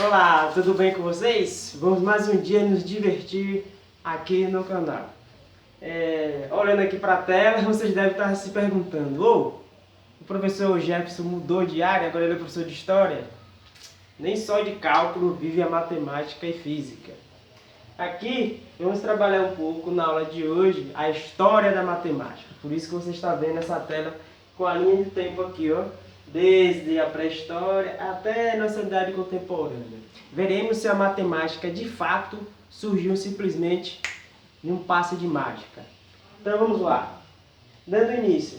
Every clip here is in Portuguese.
Olá, tudo bem com vocês? Vamos mais um dia nos divertir aqui no canal. Olhando aqui para a tela, vocês devem estar se perguntando: o professor Jefferson mudou de área, agora ele é professor de História? Nem só de cálculo vive a matemática e física. Aqui vamos trabalhar um pouco na aula de hoje a história da matemática. Por isso que você está vendo essa tela com a linha de tempo aqui, ó, desde a pré-história até a nossa idade contemporânea. Veremos se a matemática de fato surgiu simplesmente em um passe de mágica. Então vamos lá. Dando início,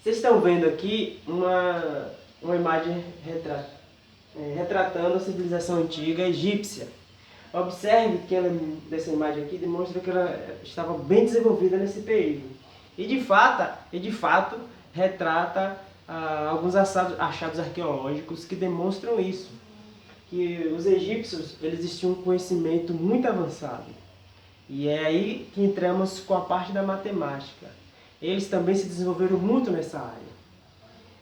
vocês estão vendo aqui uma imagem retratando a civilização antiga egípcia. Observe que dessa imagem aqui demonstra que ela estava bem desenvolvida nesse período. E de fato retrata alguns achados arqueológicos que demonstram isso. Que os egípcios eles tinham um conhecimento muito avançado. E é aí que entramos com a parte da matemática. Eles também se desenvolveram muito nessa área.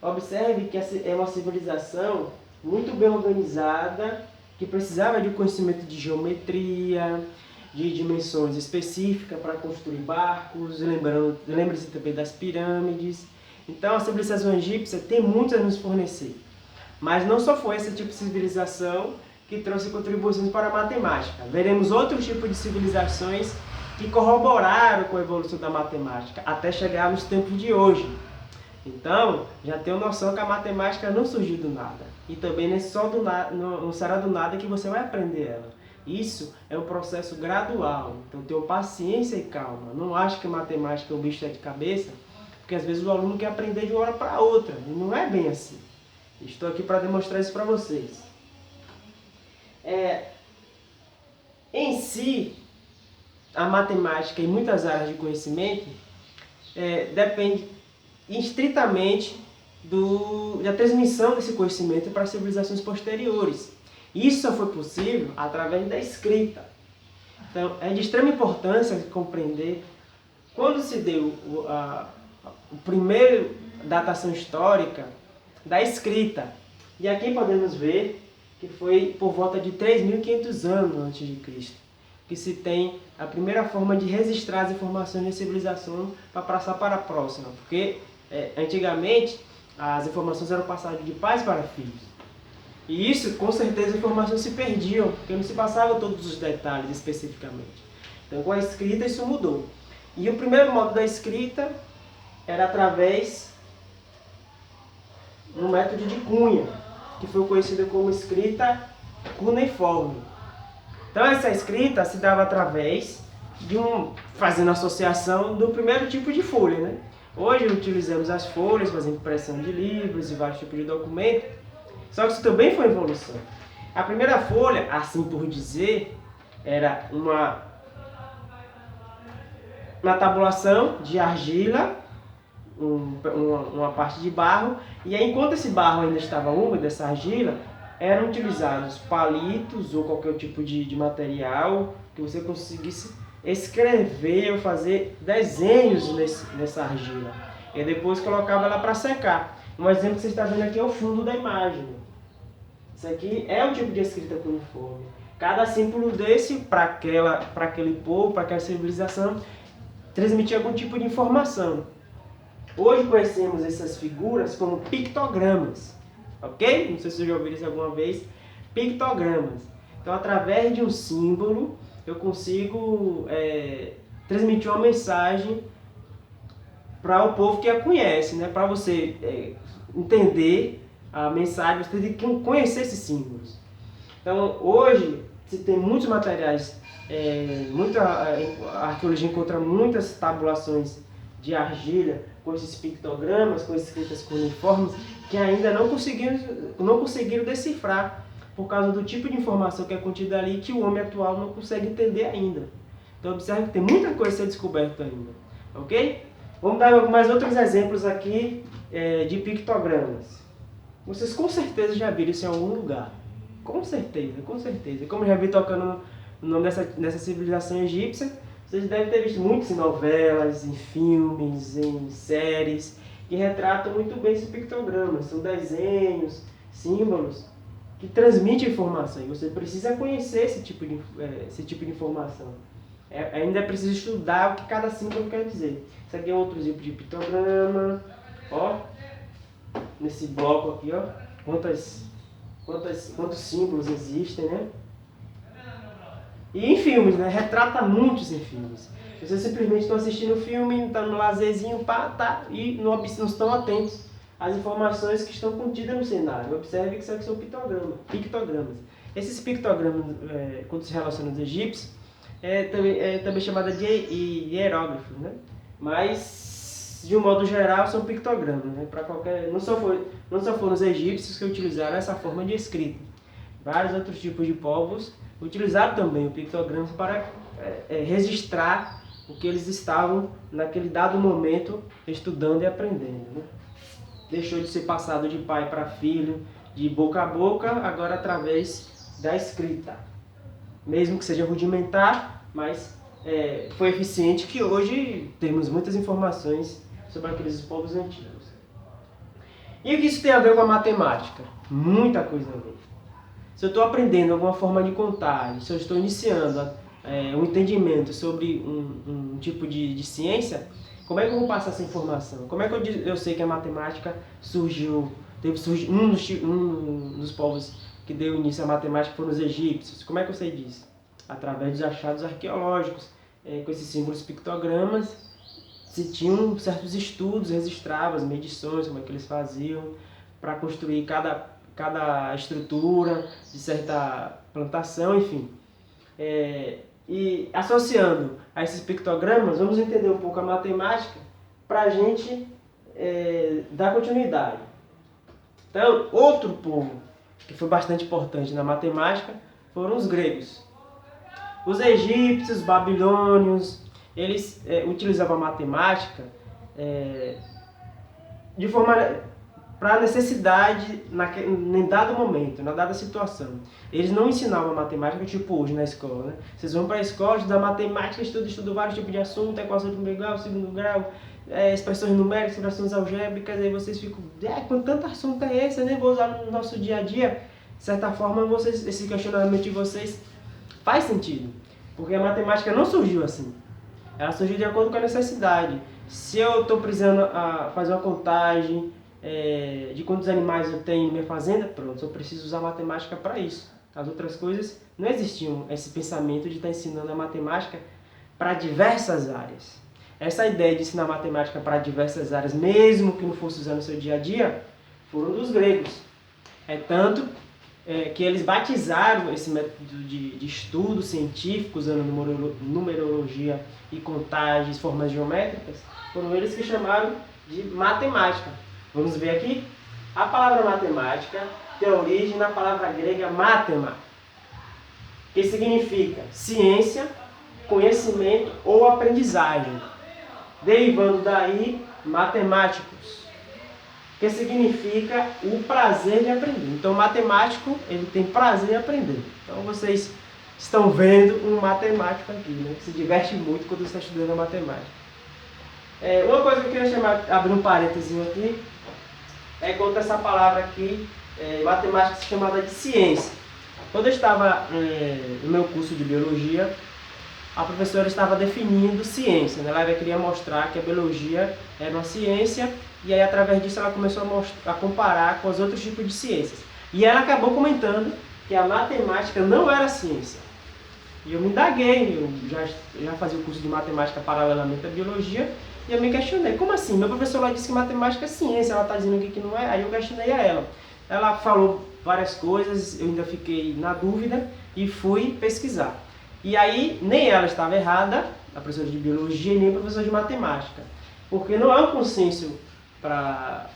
Observe que é uma civilização muito bem organizada, que precisava de conhecimento de geometria, de dimensões específicas para construir barcos, lembre-se também das pirâmides. Então a civilização egípcia tem muito a nos fornecer. Mas não só foi esse tipo de civilização que trouxe contribuições para a matemática. Veremos outros tipos de civilizações que corroboraram com a evolução da matemática, até chegar nos tempos de hoje. Então, já tenho noção que a matemática não surgiu do nada. E também não será do nada que você vai aprender ela. Isso é um processo gradual. Então, tenha paciência e calma. Não ache que matemática é um bicho de cabeça, porque às vezes o aluno quer aprender de uma hora para outra. E não é bem assim. Estou aqui para demonstrar isso para vocês. Em si, a matemática em muitas áreas de conhecimento depende estritamente da transmissão desse conhecimento para civilizações posteriores. Isso só foi possível através da escrita. Então, é de extrema importância compreender quando se deu a primeira datação histórica da escrita. E aqui podemos ver que foi por volta de 3.500 anos antes de Cristo que se tem a primeira forma de registrar as informações da civilização para passar para a próxima. Porque antigamente as informações eram passadas de pais para filhos. E isso, com certeza, as informações se perdiam, porque não se passavam todos os detalhes especificamente. Então, com a escrita, isso mudou. E o primeiro modo da escrita era através do método de cunha, que foi conhecido como escrita cuneiforme. Então, essa escrita se dava através de fazendo associação do primeiro tipo de folha, né? Hoje utilizamos as folhas, fazendo impressão de livros e vários tipos de documentos. Só que isso também foi evolução. A primeira folha, assim por dizer, era uma tabulação de argila, uma parte de barro, e aí, enquanto esse barro ainda estava úmido, essa argila, eram utilizados palitos ou qualquer tipo de material que você conseguisse escrever ou fazer desenhos nessa argila. E depois colocava ela para secar. Um exemplo que você está vendo aqui é o fundo da imagem. Isso aqui é um tipo de escrita cuneiforme. Cada símbolo desse, para aquele povo, para aquela civilização, transmitia algum tipo de informação. Hoje conhecemos essas figuras como pictogramas. Ok? Não sei se vocês já ouviram isso alguma vez. Pictogramas. Então, através de um símbolo, eu consigo transmitir uma mensagem para o povo que a conhece, né? Para você entender a mensagem, você tem que conhecer esses símbolos. Então, hoje, se tem muitos materiais, a arqueologia encontra muitas tabulações de argila com esses pictogramas, com escritas cuneiformes, que ainda não conseguiram decifrar, por causa do tipo de informação que é contida ali, que o homem atual não consegue entender ainda. Então observe que tem muita coisa a ser descoberta ainda. Ok? Vamos dar mais outros exemplos aqui de pictogramas. Vocês com certeza já viram isso em algum lugar. Com certeza, com certeza. Como eu já vi tocando no nome dessa civilização egípcia, vocês devem ter visto muitos em novelas, em filmes, em séries, que retratam muito bem esses pictogramas. São desenhos, símbolos, que transmite informação. E você precisa conhecer esse tipo de informação. Ainda é preciso estudar o que cada símbolo quer dizer. Isso aqui é outro tipo de pictograma. Ó, nesse bloco aqui, ó, quantos símbolos existem, né? E em filmes, né? Retrata muitos em filmes. Vocês simplesmente estão assistindo o filme, estão no lazerzinho, pá, tá, e não estão atentos às informações que estão contidas no cenário. Observe que isso aqui são pictogramas. Esses pictogramas, quando se relacionam aos egípcios, também chamada de hieróglifos, né? Mas, de um modo geral, são pictogramas, né? Não só foram os egípcios que utilizaram essa forma de escrita. Vários outros tipos de povos utilizaram também o pictograma para registrar o que eles estavam, naquele dado momento, estudando e aprendendo, né? Deixou de ser passado de pai para filho, de boca a boca, agora através da escrita. Mesmo que seja rudimentar, mas foi eficiente, que hoje temos muitas informações sobre aqueles povos antigos. E o que isso tem a ver com a matemática? Muita coisa a ver. Se eu estou aprendendo alguma forma de contagem, se eu estou iniciando um entendimento sobre um tipo de ciência, como é que eu vou passar essa informação? Como é que eu sei que a matemática surgiu? Um dos povos que deu início à matemática foram os egípcios. Como é que eu sei disso? Através dos achados arqueológicos, com esses símbolos pictogramas, se tinham certos estudos, registravam as medições, como é que eles faziam, para construir cada estrutura de certa plantação, enfim. E associando a esses pictogramas, vamos entender um pouco a matemática para a gente dar continuidade. Então, outro povo que foi bastante importante na matemática foram os gregos. Os egípcios, babilônios, eles utilizavam a matemática de forma para necessidade em dado momento, na dada situação. Eles não ensinavam matemática tipo hoje na escola, né? Vocês vão para a escola, estudar matemática, estudam vários tipos de assuntos, equação de primeiro grau, segundo grau, expressões numéricas, expressões algébricas, aí vocês ficam, com tanto assunto é esse, eu nem vou usar no nosso dia a dia. De certa forma, esse questionamento de vocês faz sentido, porque a matemática não surgiu assim. Ela surgiu de acordo com a necessidade. Se eu estou precisando fazer uma contagem de quantos animais eu tenho em minha fazenda, pronto, eu preciso usar matemática para isso. As outras coisas não existiam esse pensamento de estar ensinando a matemática para diversas áreas. Essa ideia de ensinar matemática para diversas áreas, mesmo que não fosse usar no seu dia a dia, foram dos gregos. Tanto que eles batizaram esse método de estudo científico, usando numerologia e contagens, formas geométricas, foram eles que chamaram de matemática. Vamos ver aqui? A palavra matemática tem origem na palavra grega matema, que significa ciência, conhecimento ou aprendizagem, derivando daí matemáticos, que significa o prazer de aprender. Então, o matemático, ele tem prazer em aprender. Então, vocês estão vendo um matemático aqui, né, que se diverte muito quando está estudando a matemática. Uma coisa que eu queria abrir um parênteses aqui, contra essa palavra aqui, matemática chamada de ciência. Quando eu estava no meu curso de biologia, a professora estava definindo ciência, né? Ela queria mostrar que a biologia era uma ciência, e aí através disso ela começou a comparar com os outros tipos de ciências. E ela acabou comentando que a matemática não era ciência. E eu me indaguei, eu já fazia o curso de matemática paralelamente à biologia, e eu me questionei, como assim? Meu professor lá disse que matemática é ciência, ela está dizendo aqui que não é, aí eu questionei a ela. Ela falou várias coisas, eu ainda fiquei na dúvida e fui pesquisar. E aí, nem ela estava errada, a professora de biologia, e nem o professor de matemática. Porque não há um consenso para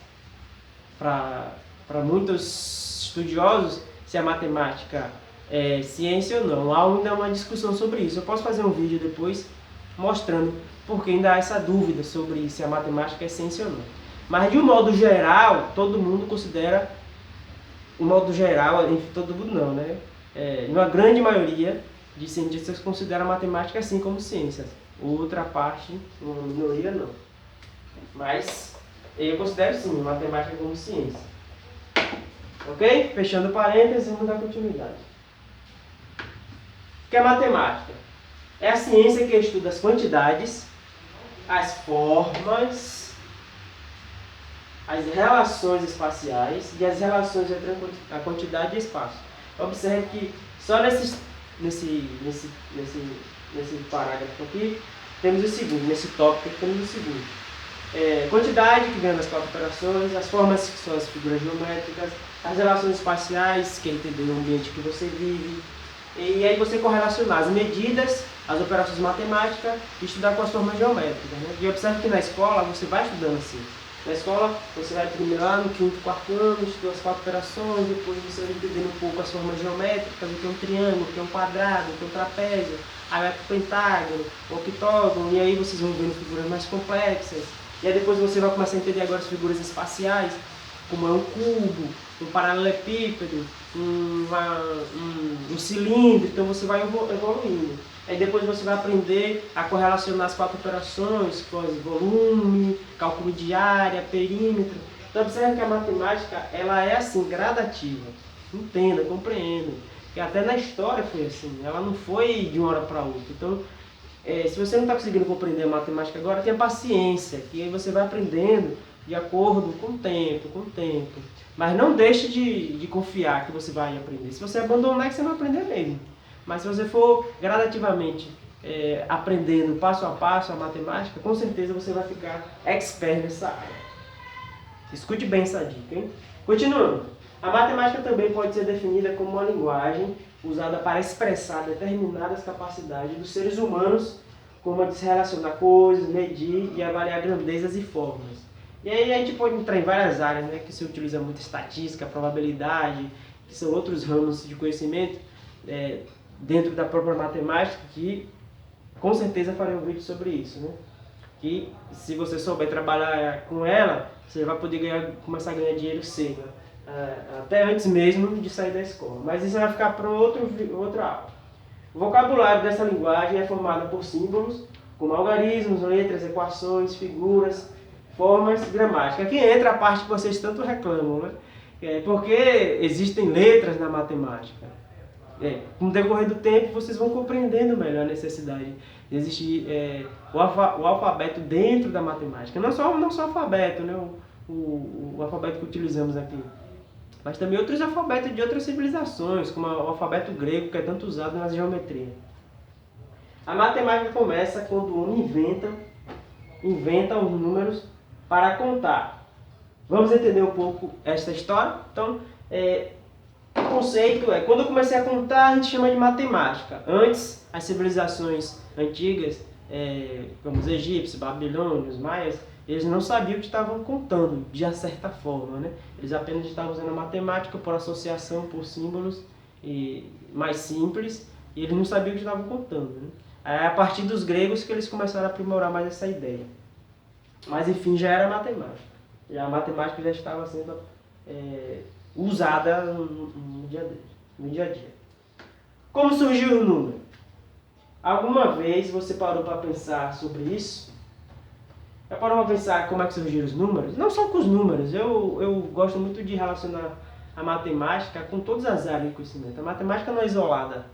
muitos estudiosos se a matemática é ciência ou não. Há ainda uma discussão sobre isso. Eu posso fazer um vídeo depois mostrando porque ainda há essa dúvida sobre se a matemática é ciência ou não. Mas de um modo geral, todo mundo considera, todo mundo não, né? Uma grande maioria de cientistas considera a matemática assim como ciência. Outra parte, uma minoria, não. Mas eu considero sim a matemática como ciência. Ok? Fechando parênteses, vamos dar continuidade. O que é matemática? É a ciência que estuda as quantidades, as formas, as relações espaciais e as relações entre a quantidade e espaço. Observe que só nesse parágrafo aqui temos o seguinte, nesse tópico aqui temos o seguinte. Quantidade, que vem das 4 operações, as formas, que são as figuras geométricas, as relações espaciais, que é entender o ambiente que você vive, e aí você correlacionar as medidas, as operações matemáticas e estudar com as formas geométricas. Né? E observe que na escola você vai estudando assim. Na escola você vai primeiro lá no quinto, quarto ano, estuda as 4 operações, depois você vai entendendo um pouco as formas geométricas, o que é um triângulo, o que é um quadrado, o que é um trapézio, aí vai para o pentágono, o octógono, e aí vocês vão vendo figuras mais complexas. E aí depois você vai começar a entender agora as figuras espaciais, como é um cubo, um paralelepípedo, um cilindro, então você vai evoluindo. Aí depois você vai aprender a correlacionar as 4 operações, volume, cálculo de área, perímetro. Então observe que a matemática ela é assim, gradativa. Entenda, compreenda. Que até na história foi assim, ela não foi de uma hora para outra. Então, se você não está conseguindo compreender a matemática agora, tenha paciência, que aí você vai aprendendo de acordo com o tempo, Mas não deixe de confiar que você vai aprender. Se você abandonar, é que você não vai aprender mesmo. Mas se você for gradativamente aprendendo passo a passo a matemática, com certeza você vai ficar expert nessa área. Escute bem essa dica, hein? Continuando. A matemática também pode ser definida como uma linguagem usada para expressar determinadas capacidades dos seres humanos, como a de se relacionar coisas, medir e avaliar grandezas e formas. E aí a gente pode entrar em várias áreas, né, que se utiliza muito estatística, probabilidade, que são outros ramos de conhecimento dentro da própria matemática, que com certeza farei um vídeo sobre isso, né? Que se você souber trabalhar com ela, você vai poder começar a ganhar dinheiro cedo, até antes mesmo de sair da escola. Mas isso vai ficar para outra aula. O vocabulário dessa linguagem é formado por símbolos, como algarismos, letras, equações, figuras, formas, gramática. Aqui entra a parte que vocês tanto reclamam, né? Porque existem letras na matemática. Com o decorrer do tempo, vocês vão compreendendo melhor a necessidade de existir o alfabeto dentro da matemática. Não só o alfabeto, né? O alfabeto que utilizamos aqui, mas também outros alfabetos de outras civilizações, como o alfabeto grego, que é tanto usado na geometria. A matemática começa quando o homem inventa os números para contar. Vamos entender um pouco esta história? Então, o conceito é, quando eu comecei a contar, a gente chama de matemática. Antes, as civilizações antigas, como os egípcios, babilônios, maias, eles não sabiam o que estavam contando, de certa forma, né? Eles apenas estavam usando a matemática por associação, por símbolos mais simples, e eles não sabiam o que estavam contando, né? É a partir dos gregos que eles começaram a aprimorar mais essa ideia. Mas enfim, já era matemática. A matemática já estava sendo usada no dia a dia. Como surgiu o número? Alguma vez você parou para pensar sobre isso? Já parou para pensar como é que surgiram os números? Não só com os números, eu gosto muito de relacionar a matemática com todas as áreas de conhecimento. A matemática não é isolada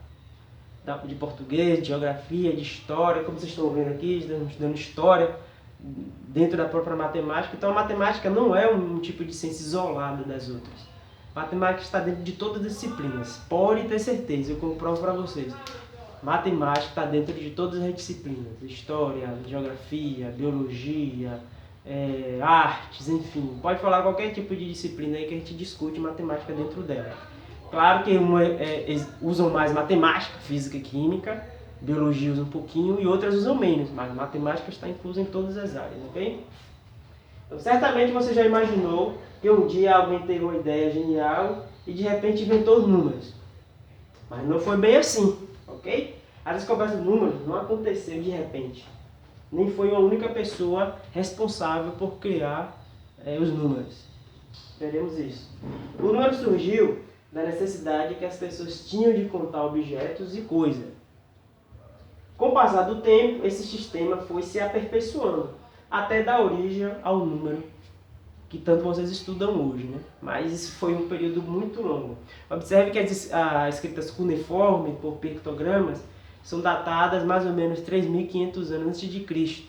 de português, de geografia, de história, como vocês estão vendo aqui, estudando história dentro da própria matemática. Então a matemática não é um tipo de ciência isolada das outras. A matemática está dentro de todas as disciplinas, pode ter certeza, eu comprovo para vocês. Matemática está dentro de todas as disciplinas, história, geografia, biologia, artes, enfim. Pode falar qualquer tipo de disciplina aí que a gente discute matemática dentro dela. Claro que usam mais matemática, física e química, biologia usa um pouquinho e outras usam menos, mas matemática está inclusa em todas as áreas, ok? Então, certamente você já imaginou que um dia alguém teve uma ideia genial e de repente inventou os números. Mas não foi bem assim, ok? A descoberta dos números não aconteceu de repente. Nem foi uma única pessoa responsável por criar os números. Veremos isso. O número surgiu da necessidade que as pessoas tinham de contar objetos e coisas. Com o passar do tempo, esse sistema foi se aperfeiçoando, até dar origem ao número, que tanto vocês estudam hoje, né? Mas isso foi um período muito longo. Observe que as escritas cuneiforme, por pictogramas, são datadas mais ou menos 3.500 anos antes de Cristo.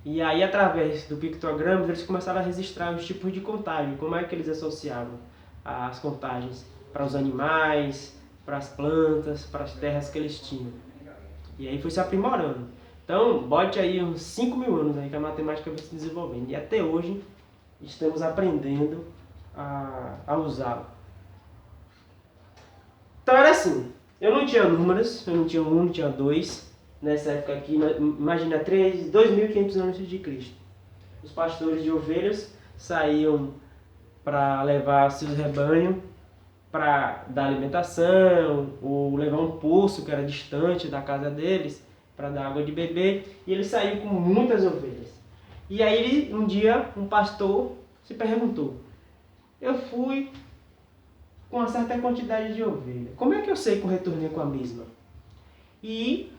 E aí, através do pictograma, eles começaram a registrar os tipos de contagem, como é que eles associavam as contagens para os animais, para as plantas, para as terras que eles tinham. E aí foi se aprimorando. Então, bote aí uns 5.000 anos aí que a matemática vai se desenvolvendo. E até hoje, estamos aprendendo a usá-la. Então era assim, eu não tinha números, eu não tinha um, não tinha dois. Nessa época aqui, imagina 2.500 anos antes de Cristo. Os pastores de ovelhas saíam para levar seus rebanhos para dar alimentação, ou levar um poço que era distante da casa deles para dar água de beber, e eles saíam com muitas ovelhas. E aí um dia um pastor se perguntou: eu fui com uma certa quantidade de ovelhas, como é que eu sei que eu retornei com a mesma? E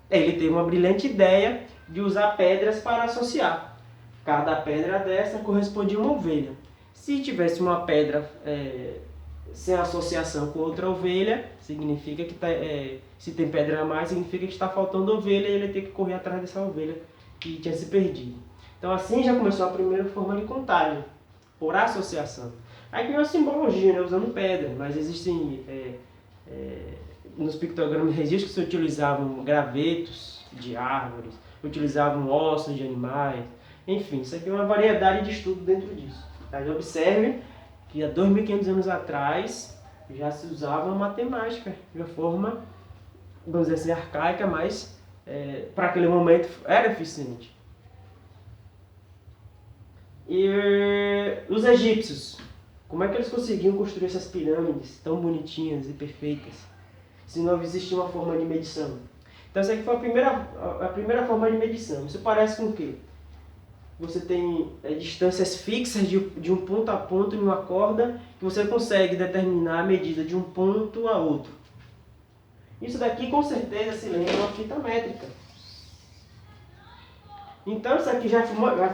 ele teve uma brilhante ideia de usar pedras para associar. Cada pedra dessa correspondia a uma ovelha. Se tivesse uma pedra sem associação com outra ovelha, significa que se tem pedra a mais, significa que está faltando ovelha e ele tem que correr atrás dessa ovelha que tinha se perdido. Então assim já começou a primeira forma de contagem, por associação. Aí criou a simbologia, né, usando pedra, mas existem nos pictogramas registros que se utilizavam gravetos de árvores, utilizavam ossos de animais, enfim, isso aqui é uma variedade de estudo dentro disso. Mas observe que há 2.500 anos atrás já se usava a matemática de uma forma, vamos dizer assim, arcaica, mas para aquele momento era eficiente. E os egípcios, como é que eles conseguiam construir essas pirâmides tão bonitinhas e perfeitas, se não existia uma forma de medição? Então essa aqui foi a primeira forma de medição. Isso parece com o quê? Você tem distâncias fixas de um ponto a ponto em uma corda, que você consegue determinar a medida de um ponto a outro. Isso daqui com certeza se lembra uma fita métrica. Então isso aqui já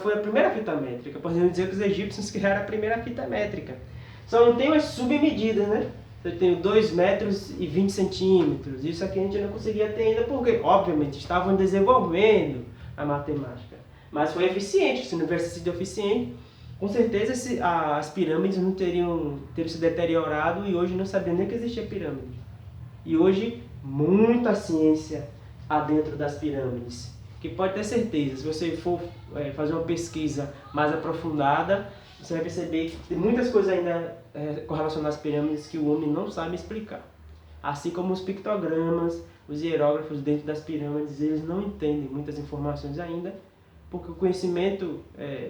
foi a primeira fita métrica. Podemos dizer que os egípcios criaram a primeira fita métrica. Só não tem as submedidas, né? Eu tenho 2 metros e 20 centímetros. Isso aqui a gente não conseguia ter ainda porque, obviamente, estavam desenvolvendo a matemática. Mas foi eficiente. Se não tivesse sido eficiente, com certeza as pirâmides não teriam se deteriorado e hoje não sabiam nem que existia pirâmide. E hoje, muita ciência há dentro das pirâmides. Que pode ter certeza, se você for fazer uma pesquisa mais aprofundada, você vai perceber que tem muitas coisas ainda correlacionadas às pirâmides que o homem não sabe explicar. Assim como os pictogramas, os hierógrafos dentro das pirâmides, eles não entendem muitas informações ainda, porque o conhecimento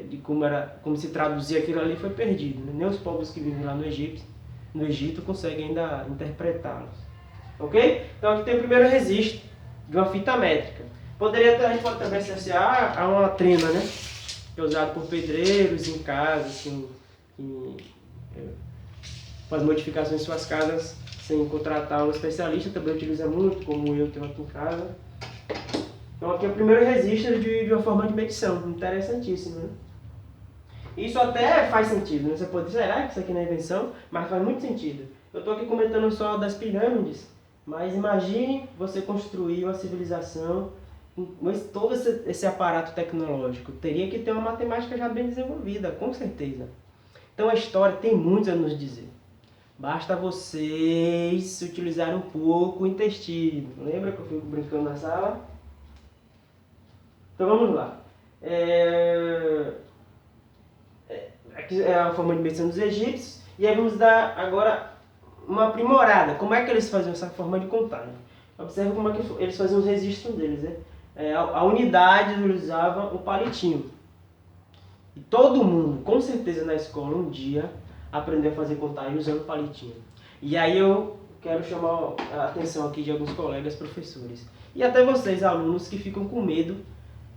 de como se traduzia aquilo ali foi perdido. Né? Nem os povos que vivem lá no Egito conseguem ainda interpretá-los. Ok? Então aqui tem o primeiro registro de uma fita métrica. A gente pode também associar a uma trena, né? Que é usado por pedreiros em casas, que faz modificações em suas casas sem contratar um especialista, também utiliza muito, como eu tenho aqui em casa. Então aqui é o primeiro registro de uma forma de medição, interessantíssimo, né? Isso até faz sentido, né? Você pode dizer, será que isso aqui não é invenção? Mas faz muito sentido. Eu estou aqui comentando só das pirâmides, mas imagine você construir uma civilização mas todo esse aparato tecnológico teria que ter uma matemática já bem desenvolvida, com certeza. Então a história tem muito a nos dizer. Basta vocês utilizarem um pouco o intestino. Lembra que eu fico brincando na sala? Então vamos lá. Aqui é a forma de medição dos egípcios. E aí vamos dar agora uma aprimorada. Como é que eles faziam essa forma de contagem? Observe como é que eles faziam os registros deles, né? A unidade eles usavam o palitinho. E todo mundo, com certeza na escola, um dia aprendeu a fazer contagem usando o palitinho. E aí eu quero chamar a atenção aqui de alguns colegas professores. E até vocês, alunos, que ficam com medo.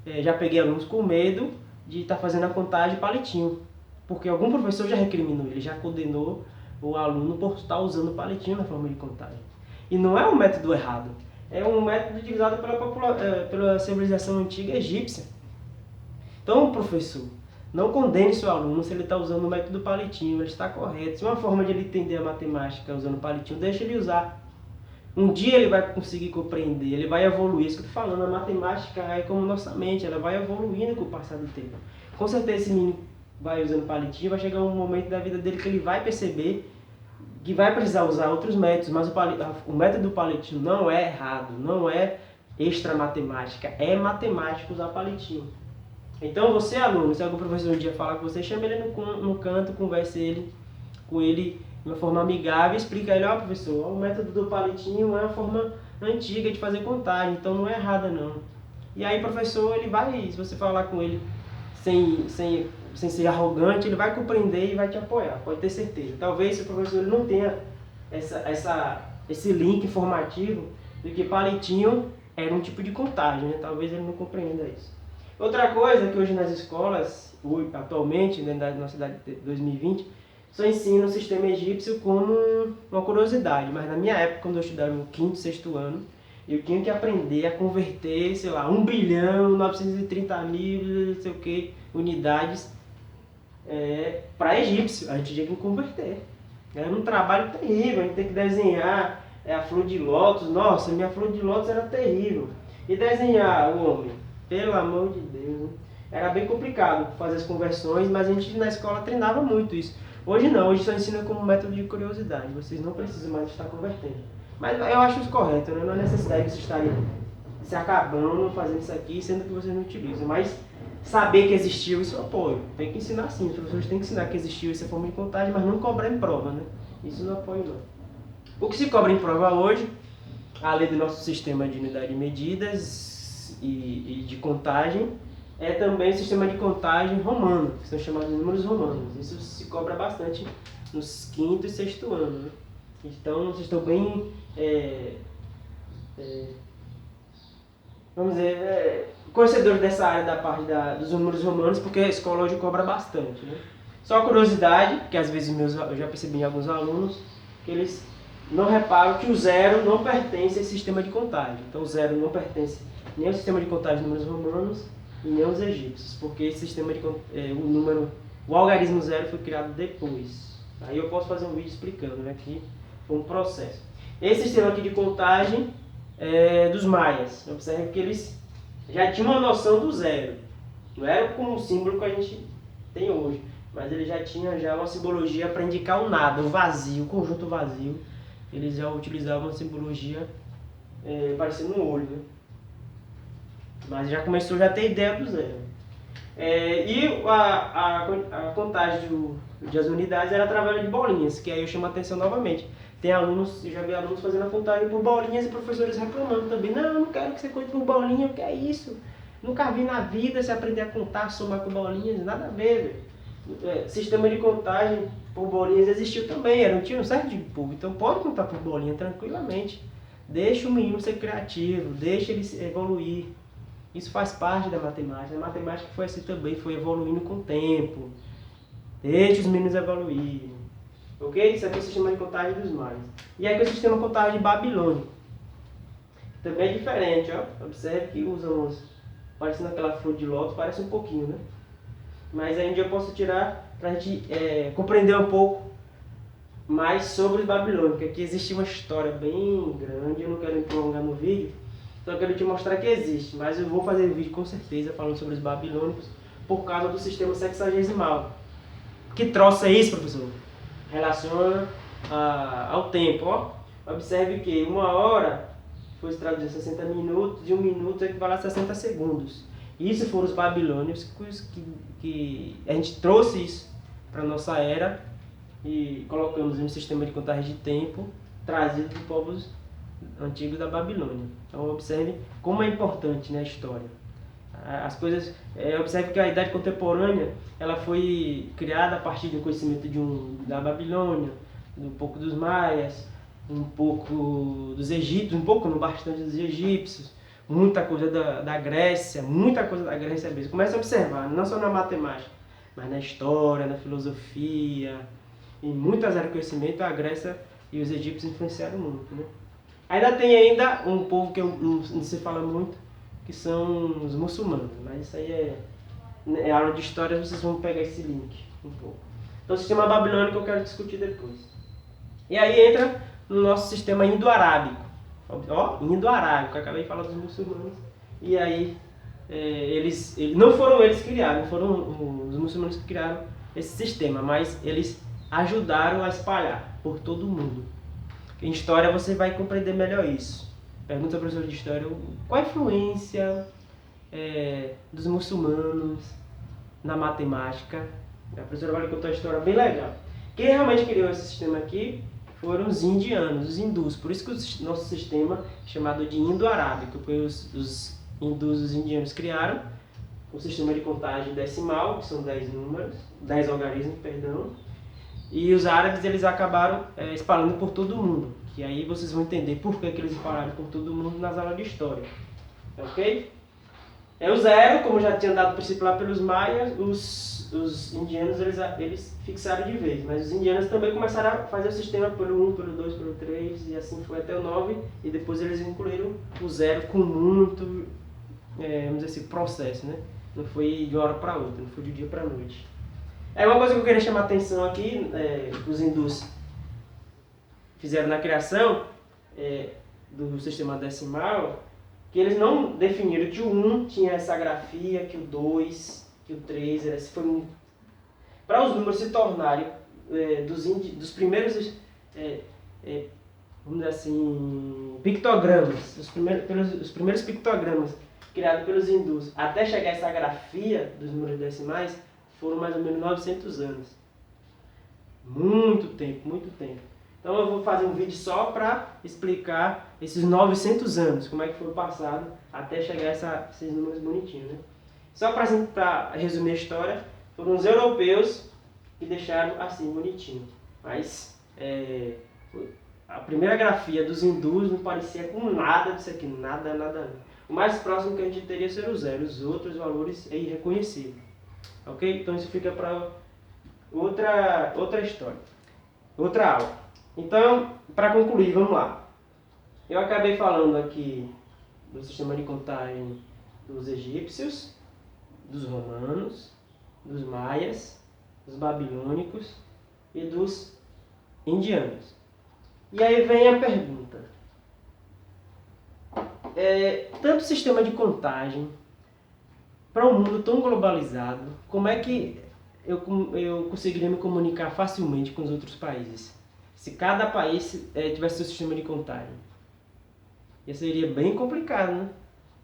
Já peguei alunos com medo de estar fazendo a contagem palitinho. Porque algum professor já recriminou ele, já condenou o aluno por estar usando o palitinho na forma de contagem. E não é um método errado. É um método utilizado pela civilização antiga egípcia. Então, professor, Não condene seu aluno se ele está usando o método palitinho, ele está correto. Se uma forma de ele entender a matemática usando o palitinho, deixa ele usar. Um dia ele vai conseguir compreender, ele vai evoluir. Isso que eu estou falando, a matemática é como nossa mente, ela vai evoluindo com o passar do tempo. Com certeza esse menino vai usando palitinho, vai chegar um momento da vida dele que ele vai perceber que vai precisar usar outros métodos, mas o método do palitinho não é errado, não é extra matemática, é matemática usar palitinho. Então você, aluno, se algum professor um dia falar com você, chame ele no canto, converse com ele de uma forma amigável e explica a ele, ó professor, o método do palitinho é uma forma antiga de fazer contagem, então não é errada não. E aí o professor, ele vai, se você falar com ele sem ser arrogante, ele vai compreender e vai te apoiar, pode ter certeza. Talvez se o professor ele não tenha esse link informativo de que palitinho era um tipo de contagem, né? Talvez ele não compreenda isso. Outra coisa que hoje nas escolas, atualmente, na nossa cidade de 2020, só ensina o sistema egípcio como uma curiosidade, mas na minha época, quando eu estudava no 5º, 6º ano, eu tinha que aprender a converter, sei lá, 1.930.000, não sei o que, unidades para egípcio. A gente tinha que converter. Era um trabalho terrível, a gente tem que desenhar a flor de lótus. Nossa, minha flor de lótus era terrível. E desenhar o homem, pelo amor de Deus, né? Era bem complicado fazer as conversões, mas a gente na escola treinava muito isso. Hoje não, hoje só ensina como método de curiosidade, vocês não precisam mais estar convertendo. Mas eu acho isso correto, né? Não é necessidade de vocês estarem se acabando fazendo isso aqui, sendo que vocês não utilizam. Mas saber que existiu, isso eu apoio. Tem que ensinar sim, os professores têm que ensinar que existiu essa forma de contagem, mas não cobrar em prova, né? Isso não apoio não. O que se cobra em prova hoje, além do nosso sistema de unidade de medidas e de contagem, é também o sistema de contagem romano, que são chamados de números romanos. Isso se cobra bastante nos 5º e 6º anos, né? Então, vocês estão bem, vamos dizer, conhecedores dessa área da parte dos números romanos, porque a escola hoje cobra bastante, né? Só curiosidade, porque às vezes eu já percebi em alguns alunos, que eles não reparam que o zero não pertence a esse sistema de contagem. Então, o zero não pertence nem ao sistema de contagem de números romanos, e nem os egípcios, porque esse sistema o algarismo zero foi criado depois. Aí eu posso fazer um vídeo explicando, né, que foi um processo. Esse sistema aqui de contagem é dos maias. Observe que eles já tinham uma noção do zero. Não era como um símbolo que a gente tem hoje, mas ele já tinha uma simbologia para indicar o nada, o vazio, o conjunto vazio. Eles já utilizavam uma simbologia parecendo um olho, né? Mas já começou a ter ideia do zero. E a contagem das unidades era através de bolinhas, que aí eu chamo a atenção novamente. Eu já vi alunos fazendo a contagem por bolinhas e professores reclamando também. Não, eu não quero que você conte por bolinha, o que é isso? Nunca vi na vida você aprender a contar, somar com bolinhas, nada a ver, velho. Sistema de contagem por bolinhas existiu também, tinha um certo tipo de povo, então pode contar por bolinha tranquilamente. Deixa o menino ser criativo, deixa ele evoluir. Isso faz parte da matemática. A matemática foi assim também, foi evoluindo com o tempo. Deixe os meninos evoluírem. Ok? Isso aqui é o sistema de contagem dos maias. E aqui é o sistema de contagem de Babilônia. Também é diferente, ó. Observe que usam parecendo aquela flor de lótus, parece um pouquinho, né? Mas aí um dia eu posso tirar para a gente compreender um pouco mais sobre os babilônicos, porque aqui existe uma história bem grande, eu não quero me prolongar no vídeo, só quero te mostrar que existe, mas eu vou fazer vídeo com certeza falando sobre os babilônicos por causa do sistema sexagesimal. Que troço é isso, professor? Relaciona ao tempo, ó. Observe que 1 hora foi traduzido a 60 minutos e 1 minuto equivale a 60 segundos. Isso foram os babilônicos que a gente trouxe isso para a nossa era e colocamos em um sistema de contagem de tempo trazido dos povos antigos da Babilônia. Então observe como é importante, né, a história. As coisas, observe que a idade contemporânea ela foi criada a partir do conhecimento da Babilônia, um pouco dos maias, um pouco dos egípcios, um pouco, não bastante dos egípcios, muita coisa da Grécia, muita coisa da Grécia mesmo. Comece a observar, não só na matemática, mas na história, na filosofia, em muitas áreas de conhecimento, a Grécia e os egípcios influenciaram muito, né? Ainda tem um povo que não se fala muito, que são os muçulmanos, mas isso aí na aula de história vocês vão pegar esse link um pouco. Então o sistema babilônico eu quero discutir depois. E aí entra no nosso sistema indo-arábico. Ó, indo-arábico, acabei de falar dos muçulmanos. E aí, não foram eles que criaram, foram os muçulmanos que criaram esse sistema, mas eles ajudaram a espalhar por todo o mundo. Em história você vai compreender melhor isso. Pergunta ao professor de história qual a influência dos muçulmanos na matemática. A professora vai contar uma história bem legal. Quem realmente criou esse sistema aqui foram os indianos, os hindus. Por isso que o nosso sistema é chamado de indo-arábico, porque os hindus, os indianos criaram o sistema de contagem decimal, que são 10 números, 10 algarismos, perdão. E os árabes eles acabaram espalhando por todo o mundo. Que aí vocês vão entender por que eles espalharam por todo o mundo nas aulas de história. Ok? O zero, como já tinha dado princípio lá pelos maias, os indianos eles fixaram de vez. Mas os indianos também começaram a fazer o sistema pelo 1, pelo 2, pelo 3, e assim foi até o 9. E depois eles incluíram o zero com muito, vamos dizer assim, processo, né? Não foi de uma hora para outra, não foi de dia para noite. Uma coisa que eu queria chamar a atenção aqui, que os hindus fizeram na criação do sistema decimal, que eles não definiram que o 1 tinha essa grafia, que o 2, que o 3, para os números se tornarem dos primeiros, vamos dizer assim, pictogramas, os primeiros pictogramas criados pelos hindus, até chegar a essa grafia dos números decimais, foram mais ou menos 900 anos. Muito tempo, muito tempo. Então eu vou fazer um vídeo só para explicar esses 900 anos, como é que foi passado até chegar a esses números bonitinhos, né? Só para resumir a história, foram os europeus que deixaram assim bonitinho. Mas a primeira grafia dos hindus não parecia com nada disso aqui, nada, nada, nada. O mais próximo que a gente teria seria o zero, os outros valores é irreconhecível. Ok? Então isso fica para outra história, outra aula. Então, para concluir, vamos lá. Eu acabei falando aqui do sistema de contagem dos egípcios, dos romanos, dos maias, dos babilônicos e dos indianos. E aí vem a pergunta. Tanto sistema de contagem para um mundo tão globalizado, como é que eu conseguiria me comunicar facilmente com os outros países? Se cada país tivesse seu sistema de contagem. Isso seria bem complicado, né?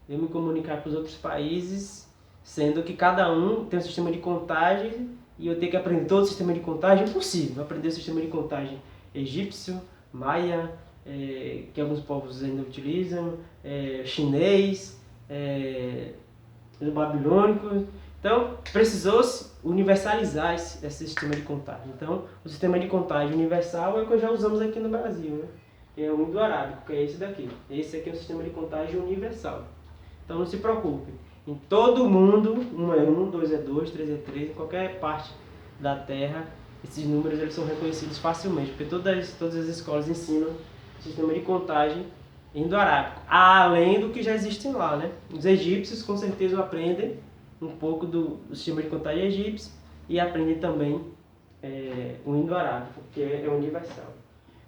Eu me comunicar com os outros países, sendo que cada um tem um sistema de contagem e eu ter que aprender todo o sistema de contagem. É impossível aprender o sistema de contagem egípcio, maia, que alguns povos ainda utilizam, chinês, babilônico. Então, precisou-se universalizar esse sistema de contagem. Então, o sistema de contagem universal é o que já usamos aqui no Brasil, né? É o indo-arábico, que é esse daqui. Esse aqui é o sistema de contagem universal. Então, não se preocupe. Em todo o mundo, 1 é 1, 2 é 2, 3 é 3, em qualquer parte da Terra, esses números eles são reconhecidos facilmente, porque todas as escolas ensinam o sistema de contagem indo-arábico, além do que já existem lá, né? Os egípcios com certeza aprendem um pouco do sistema de contagem egípcio e aprendem também o indo-arábico, que é universal.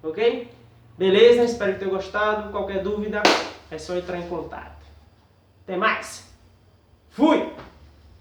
Ok? Beleza? Espero que tenham gostado. Qualquer dúvida é só entrar em contato. Até mais! Fui!